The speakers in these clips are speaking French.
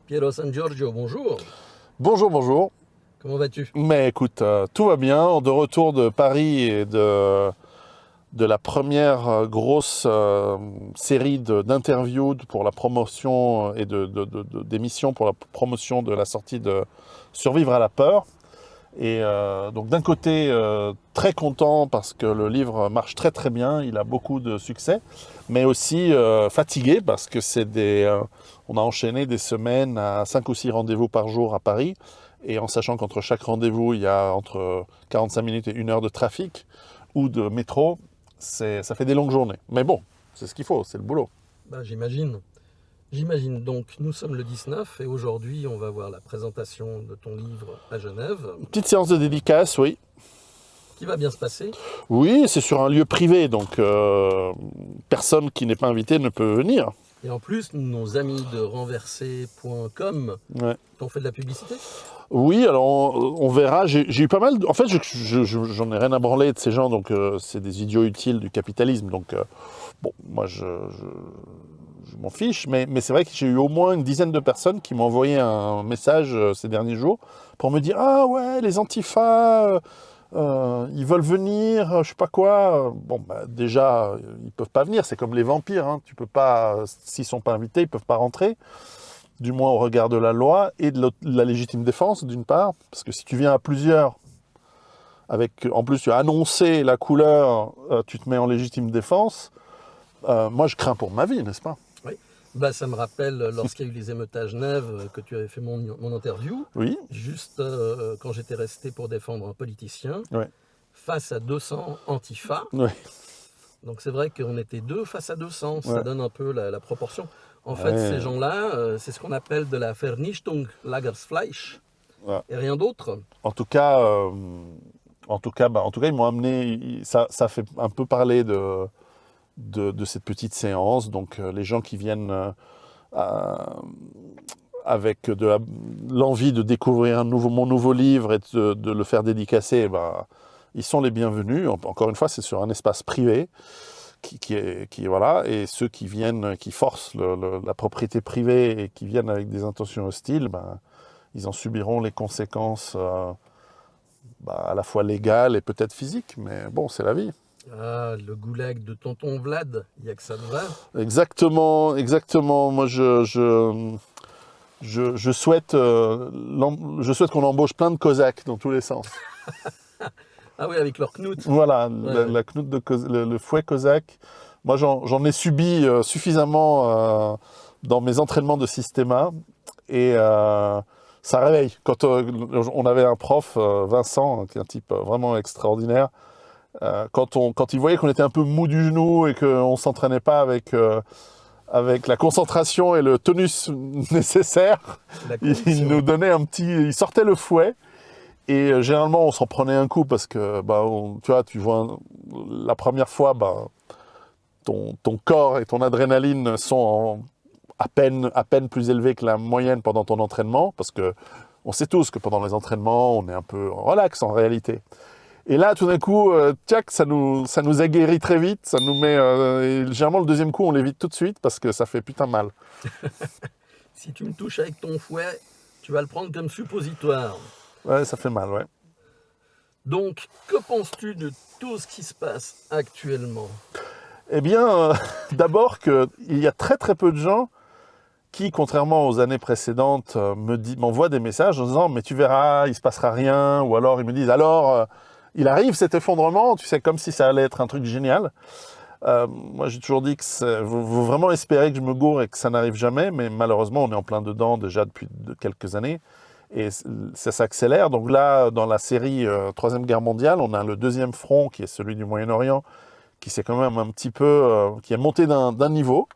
Piero San Giorgio, bonjour. Bonjour, bonjour. Comment vas-tu? Mais écoute, tout va bien. De retour de Paris et de la première grosse série d'interviews pour la promotion et d'émissions pour la promotion de la sortie de Survivre à la peur. Et donc d'un côté, très content parce que le livre marche très très bien, il a beaucoup de succès, mais aussi fatigué parce que on a enchaîné des semaines à 5 ou 6 rendez-vous par jour à Paris, et en sachant qu'entre chaque rendez-vous, il y a entre 45 minutes et 1 heure de trafic ou de métro, ça fait des longues journées. Mais bon, c'est ce qu'il faut, c'est le boulot. J'imagine. J'imagine. Donc, nous sommes le 19 et aujourd'hui, on va voir la présentation de ton livre à Genève, Petite séance de dédicace, oui. qui va bien se passer. Oui, c'est sur un lieu privé, donc personne qui n'est pas invité ne peut venir. Et en plus, nos amis de renversé.com Ouais. t'ont fait de la publicité. Oui, alors on verra. J'ai eu pas mal. En fait, j'en ai rien à branler de ces gens, donc c'est des idiots utiles du capitalisme. Donc, bon, moi, je m'en fiche. Mais c'est vrai que j'ai eu au moins une dizaine de personnes qui m'ont envoyé un message ces derniers jours pour me dire: Ah ouais, les antifas, ils veulent venir, je sais pas quoi. Bon, bah, déjà, ils peuvent pas venir. C'est comme les vampires, hein. Tu peux pas, s'ils sont pas invités, ils peuvent pas rentrer. Du moins au regard de la loi et de la légitime défense, d'une part, parce que si tu viens à plusieurs, en plus tu as annoncé la couleur, tu te mets en légitime défense, moi je crains pour ma vie, n'est-ce pas? Oui. Ça me rappelle lorsqu'il y a eu les émeutes à Genève, que tu avais fait mon interview, Oui, juste quand j'étais resté pour défendre un politicien, ouais, face à 200 antifas. ouais, Donc c'est vrai qu'on était 2 face à 200, ça ouais. donne un peu la proportion. En fait, Ouais, ces gens-là, c'est ce qu'on appelle de la Vernichtung Lagersfleisch, ouais. et rien d'autre. En tout cas, ils m'ont amené, ça fait un peu parler de cette petite séance, donc les gens qui viennent avec l'envie de découvrir mon nouveau livre et de le faire dédicacer, eh ben, ils sont les bienvenus. Encore une fois, c'est sur un espace privé voilà, et ceux qui viennent, qui forcent la propriété privée et qui viennent avec des intentions hostiles, ben, ils en subiront les conséquences à la fois légales et peut-être physiques, mais bon, c'est la vie. Ah, le goulag de tonton Vlad, il n'y a que ça de vrai. Exactement, exactement. Moi, je souhaite, je souhaite qu'on embauche plein de Cosaques dans tous les sens. Ah oui, avec leur knout. Voilà, Ouais, ouais. la knout le fouet cosaque. Moi, j'en ai subi suffisamment dans mes entraînements de systéma. Et ça réveille. Quand on avait un prof, Vincent, qui est un type vraiment extraordinaire, quand il voyait qu'on était un peu mou du genou et qu'on ne s'entraînait pas avec la concentration et le tonus nécessaire, La il nous conviction. donnait il sortait le fouet. Et généralement, on s'en prenait un coup parce que, tu vois, la première fois, ton corps et ton adrénaline sont à peine plus élevés que la moyenne pendant ton entraînement, parce que on sait tous que pendant les entraînements, on est un peu relax en réalité. Et là, tout d'un coup, tchac, ça nous aguerrit très vite, ça nous met. Et généralement, le deuxième coup, on l'évite tout de suite parce que ça fait putain mal. Si tu me touches avec ton fouet, tu vas le prendre comme suppositoire. Ouais, ça fait mal, ouais. Donc, que penses-tu de tout ce qui se passe actuellement? Eh bien, d'abord qu'il y a très très peu de gens qui, contrairement aux années précédentes, m'envoient des messages en disant « mais tu verras, il se passera rien », ou alors ils me disent « alors, il arrive cet effondrement », tu sais, comme si ça allait être un truc génial. Moi, j'ai toujours dit que faut vraiment espérer que je me gourre et que ça n'arrive jamais, mais malheureusement, on est en plein dedans déjà depuis quelques années, et ça s'accélère. Donc là, dans la série Troisième Guerre mondiale, on a le deuxième front, qui est celui du Moyen-Orient, qui s'est quand même un petit peu, qui est monté d'un niveau.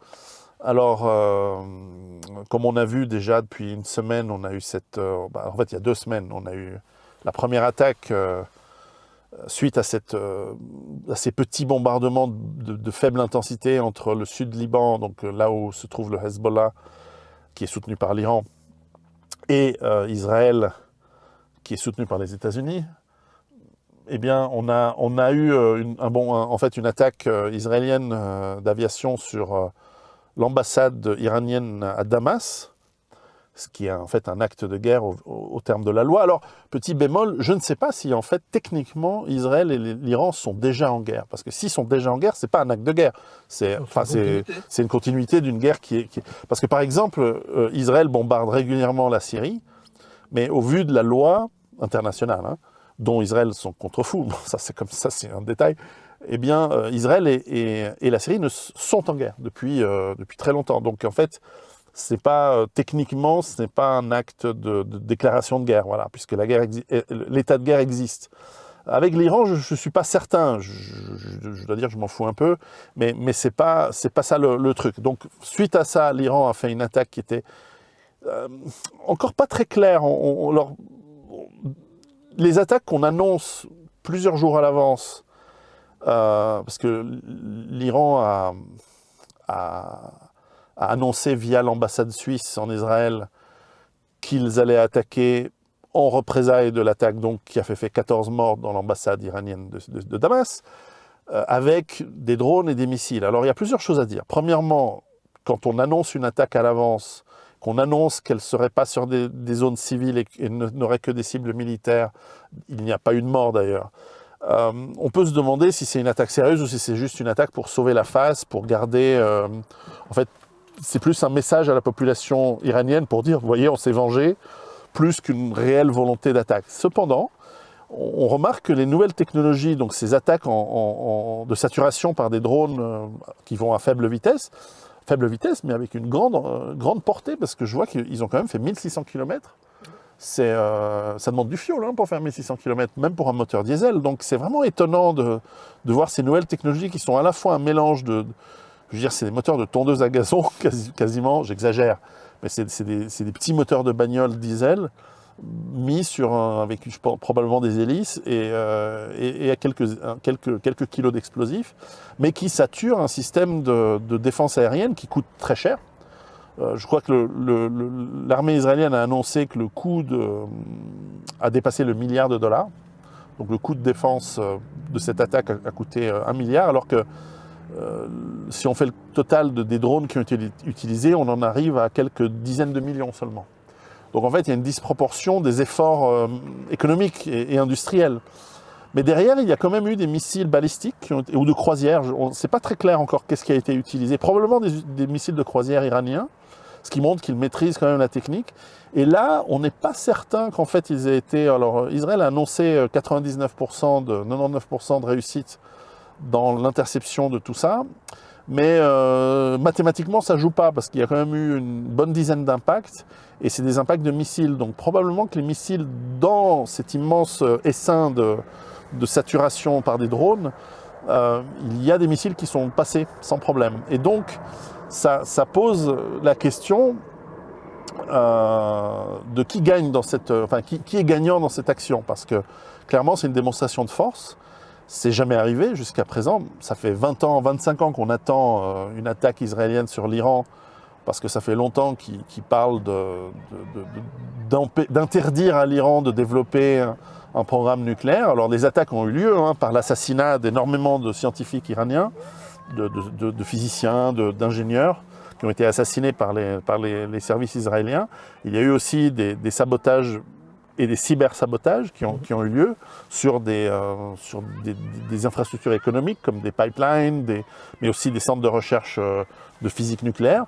Alors, comme on a vu déjà depuis une semaine, on a eu en fait, il y a 2 semaines, on a eu la première attaque suite à ces petits bombardements de faible intensité entre le sud Liban, donc là où se trouve le Hezbollah, qui est soutenu par l'Iran, et Israël, qui est soutenu par les États-Unis. Eh bien, on a eu en fait une attaque israélienne d'aviation sur l'ambassade iranienne à Damas, ce qui est en fait un acte de guerre au terme de la loi. Alors, petit bémol, je ne sais pas si en fait techniquement Israël et l'Iran sont déjà en guerre, parce que s'ils sont déjà en guerre, c'est pas un acte de guerre, c'est une continuité d'une guerre qui est... Parce que par exemple, Israël bombarde régulièrement la Syrie, mais au vu de la loi internationale, hein, dont Israël sont contre-fous, bon, ça c'est comme ça, c'est un détail, eh bien Israël et la Syrie sont en guerre depuis très longtemps. Donc en fait, c'est pas techniquement, ce n'est pas un acte de déclaration de guerre, voilà, puisque l'état de guerre existe. Avec l'Iran, je ne suis pas certain, je dois dire que je m'en fous un peu, mais c'est pas ça le truc. Donc suite à ça, l'Iran a fait une attaque qui était encore pas très claire. Les attaques qu'on annonce plusieurs jours à l'avance, parce que l'Iran a annoncé via l'ambassade suisse en Israël qu'ils allaient attaquer en représailles de l'attaque donc, qui a fait 14 morts dans l'ambassade iranienne de Damas, avec des drones et des missiles. Alors il y a plusieurs choses à dire. Premièrement, quand on annonce une attaque à l'avance, qu'on annonce qu'elle ne serait pas sur des zones civiles et n'aurait que des cibles militaires, il n'y a pas eu de mort d'ailleurs, on peut se demander si c'est une attaque sérieuse ou si c'est juste une attaque pour sauver la face, pour garder... en fait, c'est plus un message à la population iranienne pour dire, vous voyez, on s'est vengé, plus qu'une réelle volonté d'attaque. Cependant, on remarque que les nouvelles technologies, donc ces attaques de saturation par des drones qui vont à faible vitesse, mais avec une grande portée, parce que je vois qu'ils ont quand même fait 1600 km. Ça demande du fioul hein, pour faire 1600 km, même pour un moteur diesel. Donc c'est vraiment étonnant de voir ces nouvelles technologies qui sont à la fois un mélange de... Je veux dire, c'est des moteurs de tondeuse à gazon, quasiment, j'exagère, mais c'est des petits moteurs de bagnole diesel mis avec probablement des hélices et à quelques kilos d'explosifs, mais qui saturent un système de défense aérienne qui coûte très cher. Je crois que l'armée israélienne a annoncé que le coût a dépassé le $1 milliard. Donc le coût de défense de cette attaque a coûté 1 milliard, alors que si on fait le total des drones qui ont été utilisés, on en arrive à quelques dizaines de millions seulement. Donc en fait, il y a une disproportion des efforts économiques et industriels. Mais derrière, il y a quand même eu des missiles balistiques ou de croisière. C'est pas très clair encore qu'est-ce qui a été utilisé. Probablement des missiles de croisière iraniens, ce qui montre qu'ils maîtrisent quand même la technique. Et là, on n'est pas certain qu'en fait ils aient été... Alors Israël a annoncé 99% 99% de réussite dans l'interception de tout ça, mais mathématiquement ça joue pas parce qu'il y a quand même eu une bonne dizaine d'impacts et c'est des impacts de missiles, donc probablement que les missiles dans cet immense essaim de saturation par des drones, il y a des missiles qui sont passés sans problème et donc ça pose la question de qui gagne dans qui est gagnant dans cette action, parce que clairement c'est une démonstration de force. C'est jamais arrivé jusqu'à présent. Ça fait 20 ans, 25 ans qu'on attend une attaque israélienne sur l'Iran, parce que ça fait longtemps qu'ils parlent d'interdire à l'Iran de développer un programme nucléaire. Alors les attaques ont eu lieu par l'assassinat d'énormément de scientifiques iraniens, de physiciens, d'ingénieurs, qui ont été assassinés par les services israéliens. Il y a eu aussi des sabotages et des cybersabotages qui ont eu lieu sur des infrastructures économiques comme des pipelines, mais aussi des centres de recherche de physique nucléaire.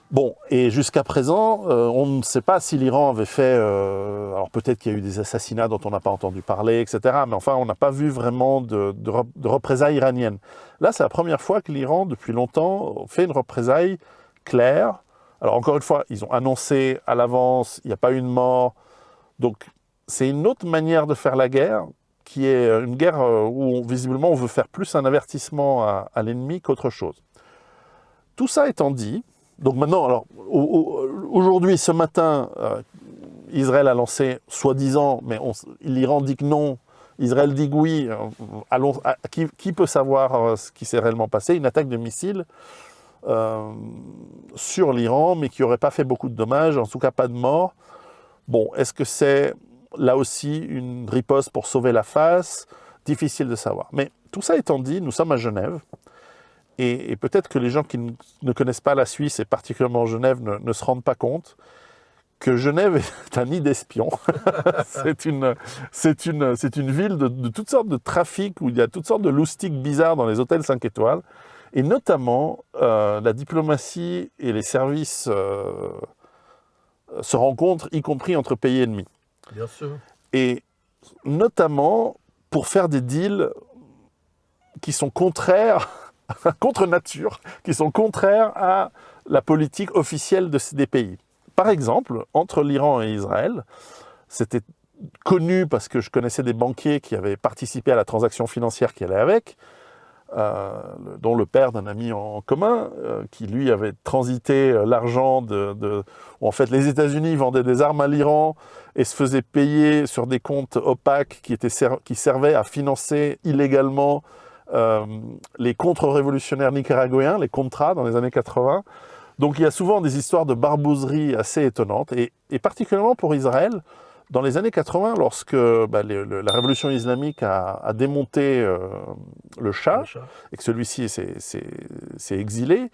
Bon, et jusqu'à présent, on ne sait pas si l'Iran avait fait... alors peut-être qu'il y a eu des assassinats dont on n'a pas entendu parler, etc. Mais enfin, on n'a pas vu vraiment de représailles iraniennes. Là, c'est la première fois que l'Iran, depuis longtemps, fait une représaille claire. Alors encore une fois, ils ont annoncé à l'avance, il n'y a pas eu de mort. Donc, c'est une autre manière de faire la guerre, qui est une guerre où, visiblement, on veut faire plus un avertissement à l'ennemi qu'autre chose. Tout ça étant dit, donc maintenant, alors, aujourd'hui, ce matin, Israël a lancé, soi-disant, mais l'Iran dit que non, Israël dit que oui, qui peut savoir ce qui s'est réellement passé, une attaque de missiles sur l'Iran, mais qui n'aurait pas fait beaucoup de dommages, en tout cas pas de morts. Bon, est-ce que c'est là aussi une riposte pour sauver la face? Difficile de savoir. Mais tout ça étant dit, nous sommes à Genève. Et peut-être que les gens qui ne connaissent pas la Suisse, et particulièrement Genève, ne se rendent pas compte. que Genève est un nid d'espions. c'est une ville de toutes sortes de trafics, où il y a toutes sortes de loustiques bizarres dans les hôtels 5 étoiles, et notamment la diplomatie et les services se rencontrent, y compris entre pays ennemis. Bien sûr. Et notamment pour faire des deals qui sont contraires, contre nature, qui sont contraires à la politique officielle des pays. Par exemple, entre l'Iran et Israël, c'était connu parce que je connaissais des banquiers qui avaient participé à la transaction financière qui allait avec, dont le père d'un ami en commun, qui lui avait transité l'argent où en fait les États-Unis vendaient des armes à l'Iran et se faisaient payer sur des comptes opaques qui servaient à financer illégalement les contre-révolutionnaires nicaraguayens, les Contras, dans les années 80. Donc il y a souvent des histoires de barbouzerie assez étonnantes, et particulièrement pour Israël, dans les années 80, lorsque la révolution islamique a démonté le Shah, et que celui-ci s'est exilé,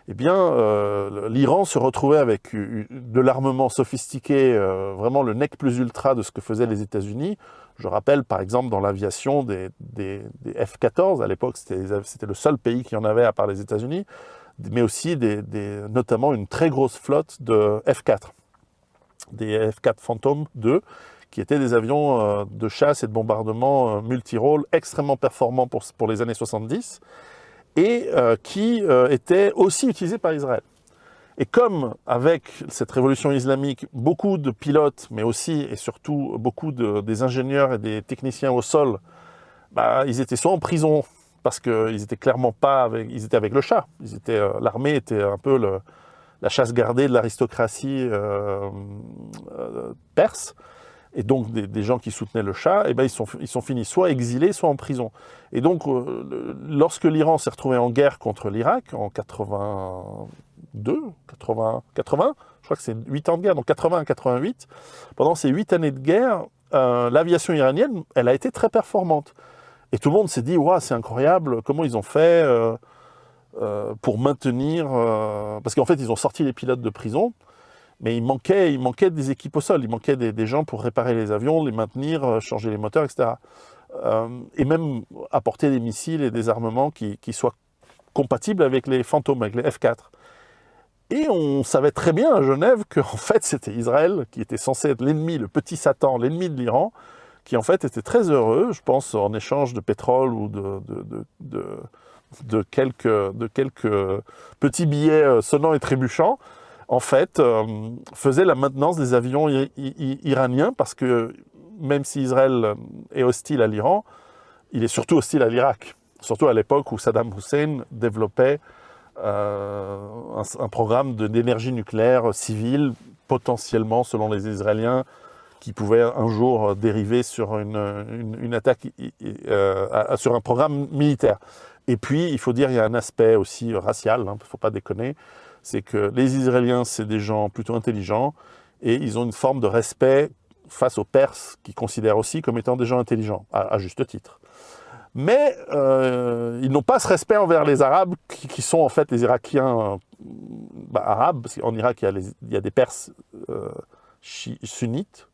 eh bien, l'Iran se retrouvait avec de l'armement sophistiqué, vraiment le nec plus ultra de ce que faisaient les États-Unis. Je rappelle, par exemple, dans l'aviation des F-14, à l'époque, c'était le seul pays qui en avait à part les États-Unis, mais aussi notamment une très grosse flotte de F-4, des F-4 Phantom II, qui étaient des avions de chasse et de bombardement multirôles extrêmement performants pour les années 70, et qui étaient aussi utilisés par Israël. Et comme avec cette révolution islamique, beaucoup de pilotes, mais aussi et surtout beaucoup des ingénieurs et des techniciens au sol, ils étaient soit en prison, parce qu'ils étaient clairement pas ils étaient avec le Shah. L'armée était un peu la chasse gardée de l'aristocratie perse. Et donc des gens qui soutenaient le Shah, ils sont finis soit exilés, soit en prison. Et donc, lorsque l'Iran s'est retrouvé en guerre contre l'Irak, en 82, 80, je crois que c'est 8 ans de guerre, donc 80-88, pendant ces 8 années de guerre, l'aviation iranienne, elle a été très performante. Et tout le monde s'est dit, waouh, c'est incroyable, comment ils ont fait pour maintenir... parce qu'en fait, ils ont sorti les pilotes de prison, mais il manquait des équipes au sol, il manquait des gens pour réparer les avions, les maintenir, changer les moteurs, etc. Et même apporter des missiles et des armements qui soient compatibles avec les fantômes, avec les F-4. Et on savait très bien à Genève qu'en fait, c'était Israël qui était censé être l'ennemi, le petit Satan, l'ennemi de l'Iran, qui en fait était très heureux, je pense, en échange de pétrole ou de quelques petits billets sonnants et trébuchants, en fait, faisait la maintenance des avions iraniens, parce que même si Israël est hostile à l'Iran, il est surtout hostile à l'Irak, surtout à l'époque où Saddam Hussein développait un programme d'énergie nucléaire civile, potentiellement, selon les Israéliens, qui pouvait un jour dériver sur une attaque, sur un programme militaire. Et puis, il faut dire, il y a un aspect aussi racial, il ne faut pas déconner, c'est que les Israéliens, c'est des gens plutôt intelligents, et ils ont une forme de respect face aux Perses, qu'ils considèrent aussi comme étant des gens intelligents, à juste titre. Mais ils n'ont pas ce respect envers les Arabes, qui sont en fait les Irakiens arabes, parce qu'en Irak, il y a des Perses sunnites,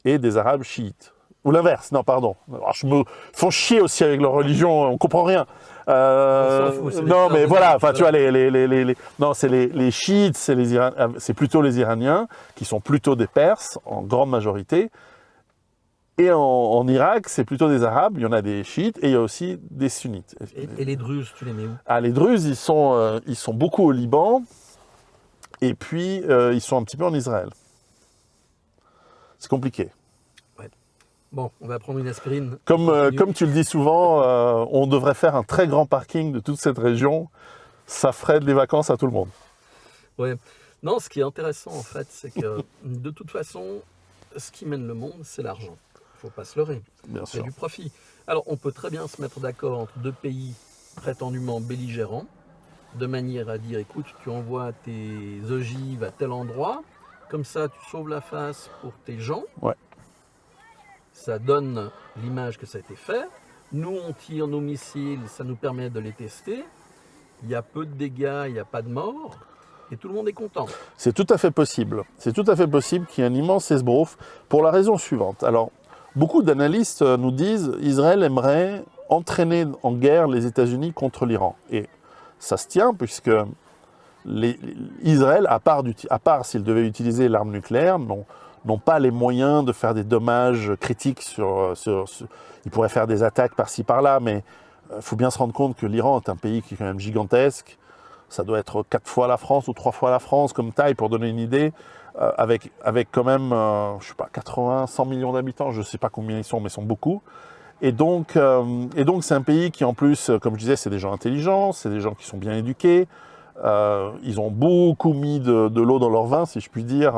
et des Arabes chiites. Ou l'inverse, non, pardon. Alors, ils font chier aussi avec leur religion, on ne comprend rien. Non, mais voilà, enfin, tu vois, non, c'est les chiites, c'est plutôt les Iraniens, qui sont plutôt des Perses, en grande majorité. Et en Irak, c'est plutôt des Arabes, il y en a des chiites, et il y a aussi des sunnites. Et les Druzes, tu les mets où? Les Druzes, ils sont beaucoup au Liban, et puis ils sont un petit peu en Israël. C'est compliqué. Ouais. Bon, on va prendre une aspirine. Comme tu le dis souvent, on devrait faire un très grand parking de toute cette région. Ça ferait des vacances à tout le monde. Ouais. Non, ce qui est intéressant, en fait, c'est que de toute façon, ce qui mène le monde, c'est l'argent. Il ne faut pas se leurrer. Bien sûr. Il y a du profit. Alors, on peut très bien se mettre d'accord entre deux pays prétendument belligérants, de manière à dire, écoute, tu envoies tes ogives à tel endroit, comme ça, tu sauves la face pour tes gens. Ouais. Ça donne l'image que ça a été fait. Nous, on tire nos missiles, ça nous permet de les tester. Il y a peu de dégâts, il n'y a pas de morts. et tout le monde est content. C'est tout à fait possible. C'est tout à fait possible qu'il y ait un immense esbrouf pour la raison suivante. Alors, beaucoup d'analystes nous disent qu'Israël aimerait entraîner en guerre les États-Unis contre l'Iran. Et ça se tient puisque Israël, à part s'il devait utiliser l'arme nucléaire, n'ont pas les moyens de faire des dommages critiques ils pourraient faire des attaques par-ci par-là, mais il faut bien se rendre compte que l'Iran est un pays qui est quand même gigantesque. Ça doit être 4 fois la France ou 3 fois la France comme taille, pour donner une idée, avec quand même, je sais pas, 80, 100 millions d'habitants, je ne sais pas combien ils sont, mais ils sont beaucoup. Et donc c'est un pays qui, en plus, comme je disais, c'est des gens intelligents, c'est des gens qui sont bien éduqués. Ils ont beaucoup mis de l'eau dans leur vin, si je puis dire,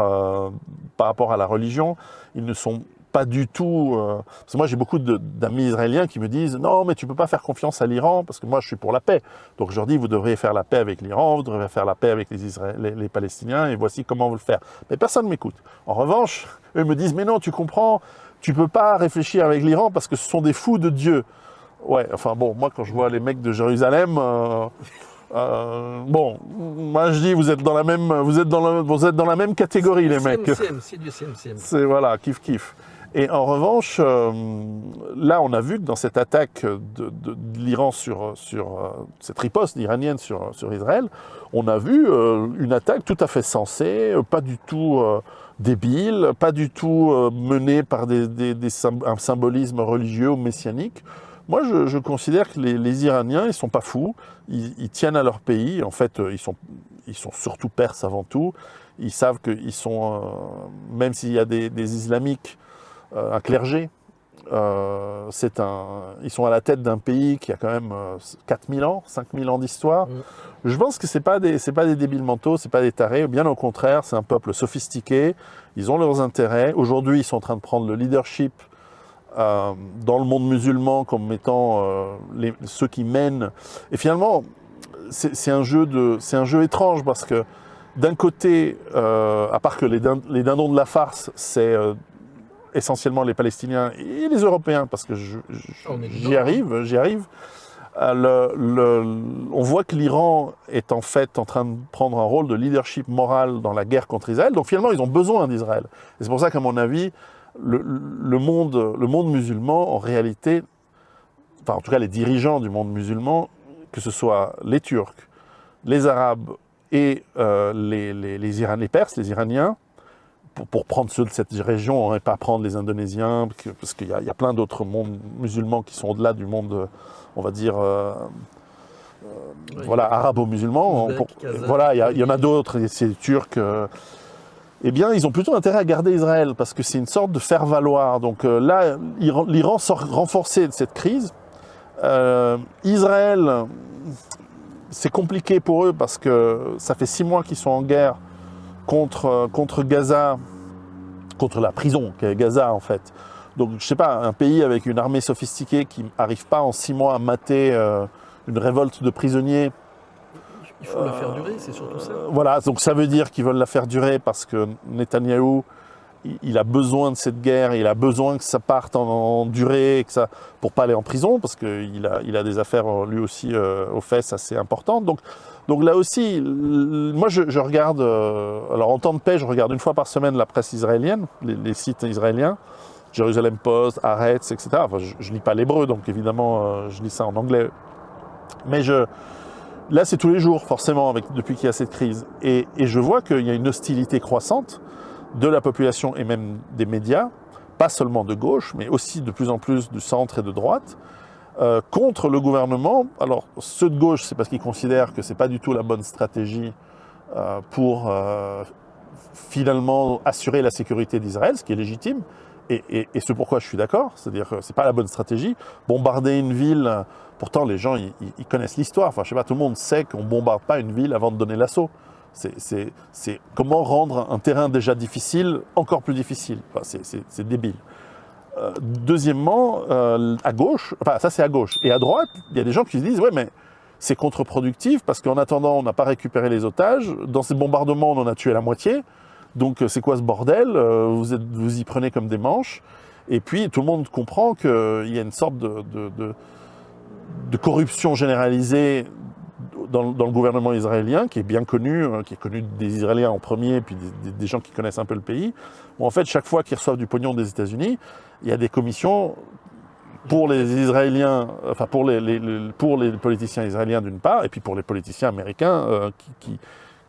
par rapport à la religion. Ils ne sont pas du tout... parce que moi, j'ai beaucoup d'amis israéliens qui me disent « Non, mais tu ne peux pas faire confiance à l'Iran, parce que moi, je suis pour la paix. » Donc, je leur dis « Vous devriez faire la paix avec l'Iran, vous devriez faire la paix avec les Palestiniens, et voici comment vous le faire. » Mais personne ne m'écoute. En revanche, eux me disent « Mais non, tu comprends, tu ne peux pas réfléchir avec l'Iran, parce que ce sont des fous de Dieu. » Ouais, enfin bon, moi, quand je vois les mecs de Jérusalem... bon, moi je dis vous êtes dans la même catégorie, les mecs. C'est du CMCM. C'est voilà, kiff kiff. Et en revanche, là on a vu que dans cette attaque de l'Iran sur cette riposte iranienne sur Israël, on a vu une attaque tout à fait sensée, pas du tout débile, pas du tout menée par un symbolisme religieux ou messianique. Moi, je considère que les Iraniens, ils sont pas fous, ils tiennent à leur pays. En fait, ils sont surtout perses avant tout. Ils savent qu'ils sont, même s'il y a des islamiques, un clergé, ils sont à la tête d'un pays qui a quand même 4000 ans, 5000 ans d'histoire. Je pense que c'est pas des débiles mentaux, c'est pas des tarés. Bien au contraire, c'est un peuple sophistiqué. Ils ont leurs intérêts. Aujourd'hui, ils sont en train de prendre le leadership dans le monde musulman comme étant ceux qui mènent. Et finalement, c'est un jeu étrange parce que d'un côté, à part que les dindons de la farce, c'est essentiellement les Palestiniens et les Européens, parce que j'y arrive. On voit que l'Iran est en fait en train de prendre un rôle de leadership moral dans la guerre contre Israël. Donc finalement, ils ont besoin d'Israël. Et c'est pour ça qu'à mon avis, le monde musulman, en réalité, enfin en tout cas les dirigeants du monde musulman, que ce soit les Turcs, les Arabes et les Perses, les Iraniens, pour prendre ceux de cette région et pas prendre les Indonésiens, parce qu'il y a plein d'autres mondes musulmans qui sont au-delà du monde, on va dire, voilà, arabo-musulman. Voilà, il y en a d'autres, c'est les Turcs. Eh bien, ils ont plutôt intérêt à garder Israël, parce que c'est une sorte de faire-valoir. Donc là, l'Iran sort renforcé de cette crise. Israël, c'est compliqué pour eux, parce que ça fait 6 mois qu'ils sont en guerre contre Gaza, contre la prison qu'est Gaza, en fait. Donc, je ne sais pas, un pays avec une armée sophistiquée qui n'arrive pas en 6 mois à mater une révolte de prisonniers. Il faut la faire durer, c'est surtout ça. Voilà, donc ça veut dire qu'ils veulent la faire durer parce que Netanyahou, il a besoin de cette guerre, il a besoin que ça parte en durée, pour pas aller en prison, parce qu'il a des affaires lui aussi aux fesses assez importantes. Donc là aussi, moi je regarde, alors en temps de paix, je regarde une fois par semaine la presse israélienne, les sites israéliens, Jerusalem Post, Haaretz, etc. Enfin, je lis pas l'hébreu, donc évidemment je lis ça en anglais. Mais là, c'est tous les jours, forcément, depuis qu'il y a cette crise. Et je vois qu'il y a une hostilité croissante de la population et même des médias, pas seulement de gauche, mais aussi de plus en plus du centre et de droite, contre le gouvernement. Alors, ceux de gauche, c'est parce qu'ils considèrent que ce n'est pas du tout la bonne stratégie pour finalement assurer la sécurité d'Israël, ce qui est légitime. Et c'est pourquoi je suis d'accord, c'est-à-dire que ce n'est pas la bonne stratégie. Bombarder une ville, pourtant les gens ils connaissent l'histoire, enfin je sais pas, tout le monde sait qu'on ne bombarde pas une ville avant de donner l'assaut. C'est comment rendre un terrain déjà difficile encore plus difficile. Enfin, c'est débile. Deuxièmement, à gauche, enfin ça c'est à gauche, et à droite, il y a des gens qui se disent ouais mais c'est contre-productif parce qu'en attendant on n'a pas récupéré les otages, dans ces bombardements on en a tué la moitié. Donc c'est quoi ce bordel, vous y prenez comme des manches. Et puis tout le monde comprend qu'il y a une sorte de corruption généralisée dans le gouvernement israélien, qui est bien connu, qui est connu des Israéliens en premier, puis des gens qui connaissent un peu le pays, où en fait, chaque fois qu'ils reçoivent du pognon des États-Unis, il y a des commissions pour les Israéliens, enfin pour les politiciens israéliens d'une part, et puis pour les politiciens américains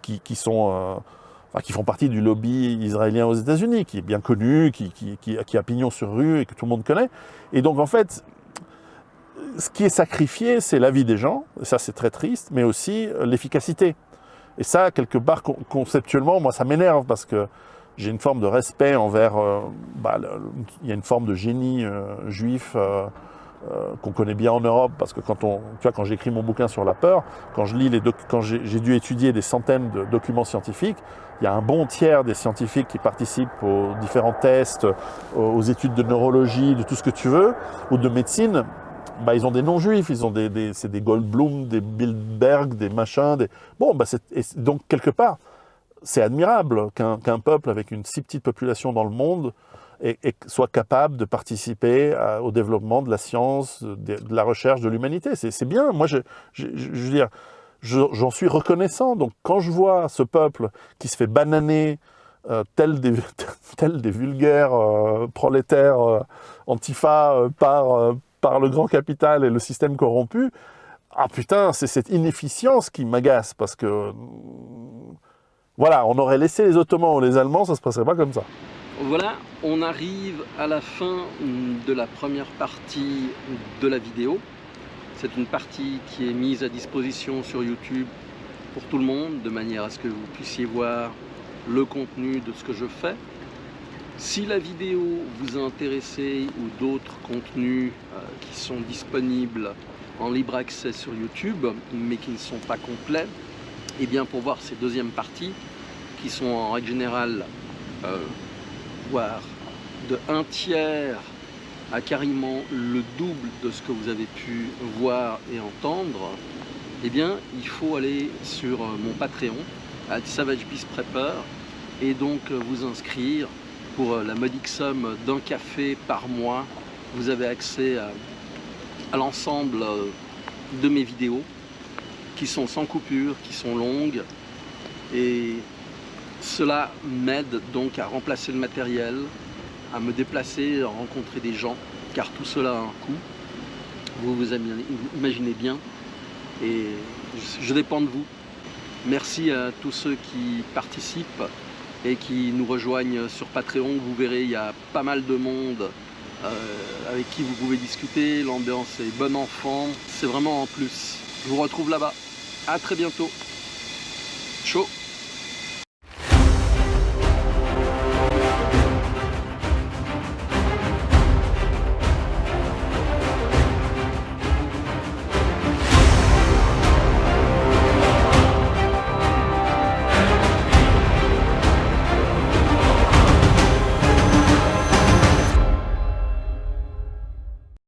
qui font partie du lobby israélien aux États-Unis, qui est bien connu, qui a pignon sur rue et que tout le monde connaît. Et donc en fait, ce qui est sacrifié, c'est la vie des gens, et ça c'est très triste, mais aussi l'efficacité. Et ça, quelque part, conceptuellement, moi ça m'énerve parce que j'ai une forme de respect envers... il y a une forme de génie juif qu'on connaît bien en Europe, parce que quand j'écris mon bouquin sur la peur, quand j'ai dû étudier des centaines de documents scientifiques, il y a un bon tiers des scientifiques qui participent aux différents tests, aux études de neurologie, de tout ce que tu veux, ou de médecine. Ils ont des noms juifs, c'est des Goldblum, des Bildberg, des machins. Donc quelque part, c'est admirable qu'un peuple avec une si petite population dans le monde soit capable de participer au développement de la science, de la recherche, de l'humanité. C'est bien. Moi, je veux dire, j'en suis reconnaissant. Donc, quand je vois ce peuple qui se fait bananer tel des vulgaires prolétaires antifa par le grand capital et le système corrompu, ah putain, c'est cette inefficience qui m'agace, parce que voilà, on aurait laissé les Ottomans ou les Allemands, ça ne se passerait pas comme ça. Voilà, on arrive à la fin de la première partie de la vidéo. C'est une partie qui est mise à disposition sur YouTube pour tout le monde, de manière à ce que vous puissiez voir le contenu de ce que je fais. Si la vidéo vous a intéressé, ou d'autres contenus qui sont disponibles en libre accès sur YouTube, mais qui ne sont pas complets, et bien pour voir ces deuxièmes parties, qui sont en règle générale voire de 1/3 à carrément le double de ce que vous avez pu voir et entendre, eh bien il faut aller sur mon Patreon, Savage Beast Prepper, et donc vous inscrire pour la modique somme d'un café par mois. Vous avez accès à l'ensemble de mes vidéos, qui sont sans coupure, qui sont longues, et cela m'aide donc à remplacer le matériel, à me déplacer, à rencontrer des gens, car tout cela a un coût. Vous imaginez bien, et je dépends de vous. Merci à tous ceux qui participent et qui nous rejoignent sur Patreon. Vous verrez, il y a pas mal de monde avec qui vous pouvez discuter. L'ambiance est bon enfant, c'est vraiment en plus. Je vous retrouve là-bas. À très bientôt. Ciao.